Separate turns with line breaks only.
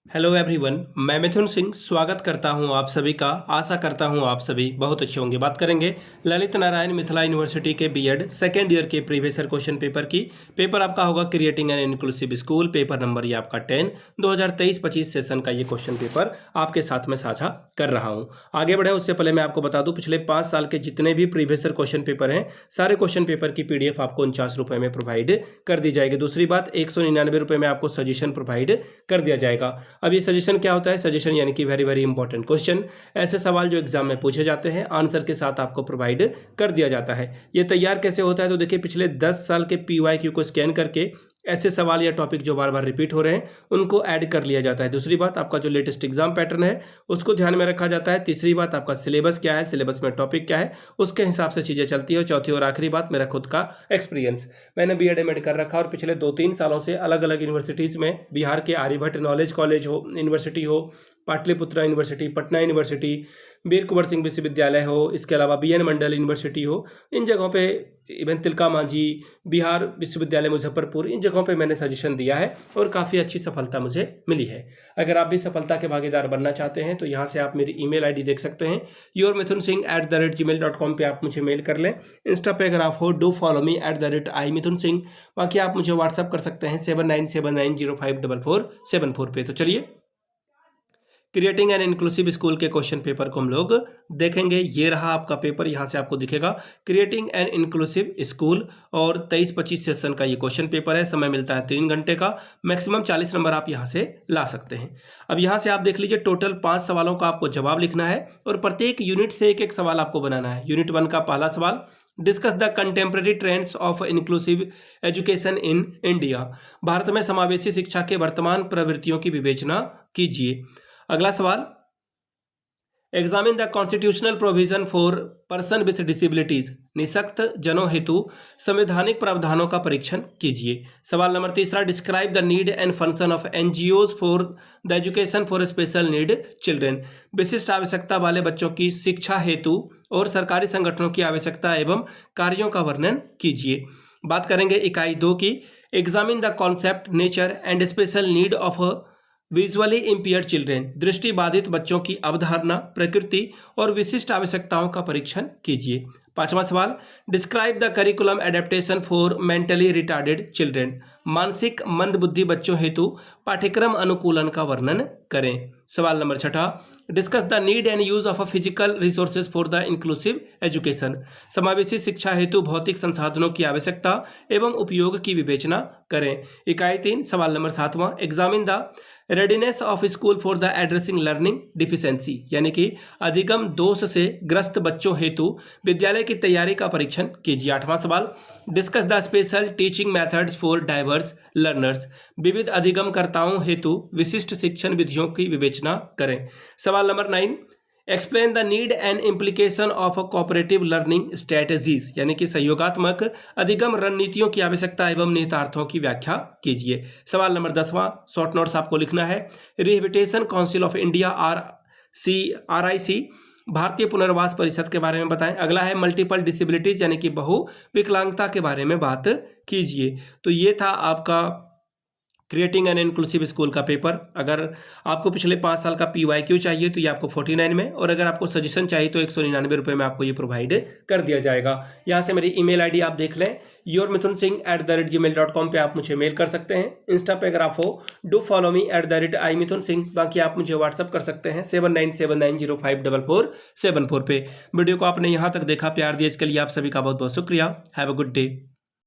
Hello everyone, मैं मिथुन सिंह स्वागत करता हूं आप सभी का। आशा करता हूं आप सभी बहुत अच्छे होंगे। बात करेंगे ललित नारायण मिथिला यूनिवर्सिटी के बीएड सेकेंड ईयर के प्रीवियस ईयर क्वेश्चन पेपर की। पेपर आपका होगा creating an inclusive school, paper number ये आपका 10 2023-25 सेशन का ये क्वेश्चन पेपर आपके साथ में साझा कर रहा हूँ। आगे बढ़े उससे पहले मैं आपको बता दूँ, पिछले 5 साल के जितने भी प्रीवियस ईयर क्वेश्चन पेपर हैं, सारे क्वेश्चन पेपर की PDF आपको 49 रुपये में प्रोवाइड कर दी जाएगी। दूसरी बात, 199 रुपये में आपको सजेशन प्रोवाइड कर दिया जाएगा। अब ये सजेशन क्या होता है? सजेशन यानी कि वेरी वेरी इंपॉर्टेंट क्वेश्चन, ऐसे सवाल जो एग्जाम में पूछे जाते हैं, आंसर के साथ आपको प्रोवाइड कर दिया जाता है। ये तैयार कैसे होता है? तो देखिए, पिछले 10 साल के PYQ को स्कैन करके ऐसे सवाल या टॉपिक जो बार बार रिपीट हो रहे हैं उनको ऐड कर लिया जाता है। दूसरी बात, आपका जो लेटेस्ट एग्जाम पैटर्न है उसको ध्यान में रखा जाता है। तीसरी बात, आपका सिलेबस क्या है, सिलेबस में टॉपिक क्या है, उसके हिसाब से चीज़ें चलती है। चौथी और आखिरी बात, मेरा खुद का एक्सपीरियंस, मैंने BEd MAd कर रखा और पिछले 2-3 सालों से अलग अलग यूनिवर्सिटीज़ में, बिहार के आर्यभट्ट नॉलेज कॉलेज हो, यूनिवर्सिटी हो, पाटलिपुत्रा यूनिवर्सिटी, पटना यूनिवर्सिटी, वीर कुंवर सिंह विश्वविद्यालय हो, इसके अलावा BN मंडल यूनिवर्सिटी हो, इन जगहों पे, इवन तिलका मांझी, बिहार विश्वविद्यालय मुजफ्फरपुर, इन जगहों पे मैंने सजेशन दिया है और काफ़ी अच्छी सफलता मुझे मिली है। अगर आप भी सफलता के भागीदार बनना चाहते हैं तो यहाँ से आप मेरी email ID देख सकते हैं, yourmithunSingh@gmail.com पे आप मुझे मेल कर लें। इंस्टा पे अगर आप हो, डू फॉलो मी @imithunSingh। बाकी आप मुझे व्हाट्सअप कर सकते हैं 7979054474 पे। तो चलिए, क्रिएटिंग एन इंक्लूसिव स्कूल के क्वेश्चन पेपर को हम लोग देखेंगे। ये रहा आपका पेपर, यहाँ से आपको दिखेगा क्रिएटिंग एन इंक्लूसिव स्कूल, और 23-25 सेशन का ये क्वेश्चन पेपर है। समय मिलता है 3 घंटे का, मैक्सिमम 40 नंबर आप यहाँ से ला सकते हैं। अब यहाँ से आप देख लीजिए, टोटल 5 सवालों का आपको जवाब लिखना है और प्रत्येक यूनिट से एक एक सवाल आपको बनाना है। यूनिट 1 का पहला सवाल, discuss the contemporary trends of inclusive education in India. Bharat में समावेशी शिक्षा के वर्तमान प्रवृत्तियों की विवेचना कीजिए। अगला सवाल, examine the constitutional provision for person with disabilities. निःशक्त जनों हेतु संवैधानिक प्रावधानों का परीक्षण कीजिए। सवाल नंबर तीसरा, describe the need and function of NGOs for the education for special need children. विशिष्ट आवश्यकता वाले बच्चों की शिक्षा हेतु और सरकारी संगठनों की आवश्यकता एवं कार्यों का वर्णन कीजिए। बात करेंगे इकाई 2 की, examine the concept, nature and special need of visually impaired children. दृष्टि बाधित बच्चों की अवधारणा, प्रकृति और विशिष्ट आवश्यकताओं का परीक्षण कीजिए। पांचवा सवाल, describe the curriculum adaptation for mentally retarded children. मानसिक मंदबुद्धि बच्चों हेतु पाठ्यक्रम अनुकूलन का वर्णन करें। सवाल नंबर छठा, discuss the need and use of physical resources for the inclusive education. समावेशी शिक्षा हेतु भौतिक संसाधनों की आवश्यकता एवं उपयोग की विवेचना करें। इकाई 3, सवाल नंबर 7वां, examine the readiness of school for the addressing learning deficiency, यानी कि अधिगम दोष से ग्रस्त बच्चों हेतु विद्यालय की तैयारी का परीक्षण कीजिए। 8वां सवाल, discuss the special teaching methods for diverse learners. विविध अधिगमकर्ताओं हेतु विशिष्ट शिक्षण विधियों की विवेचना करें। सवाल number 9, explain the need and implication of cooperative learning strategies, यानी कि सहयोगात्मक अधिगम रणनीतियों की आवश्यकता एवं निहितार्थों की व्याख्या कीजिए। सवाल नंबर 10वां, शॉर्ट नोट्स आपको लिखना है, rehabilitation council of India RIC, भारतीय पुनर्वास परिषद के बारे में बताएं। अगला है मल्टीपल डिसेबिलिटीज, यानी कि बहु विकलांगता के बारे में बात कीजिए। तो ये था आपका क्रिएटिंग एन इंक्लूसिव स्कूल का पेपर। अगर आपको पिछले 5 साल का PYQ चाहिए तो ये आपको 49 में, और अगर आपको सजेशन चाहिए तो 199 रुपये में आपको ये प्रोवाइड कर दिया जाएगा। यहाँ से मेरी email ID आप देख लें, yourmithunSingh@gmail.com पे आप मुझे मेल कर सकते हैं। इंस्टा पे अगर आप हो, डू फॉलो मी @imithunSingh। बाकी आप मुझे व्हाट्सअप कर सकते हैं 7979054474 पे। वीडियो को आपने यहाँ तक देखा, प्यार दिया, इसके लिए आप सभी का बहुत बहुत शुक्रिया। Have a good day.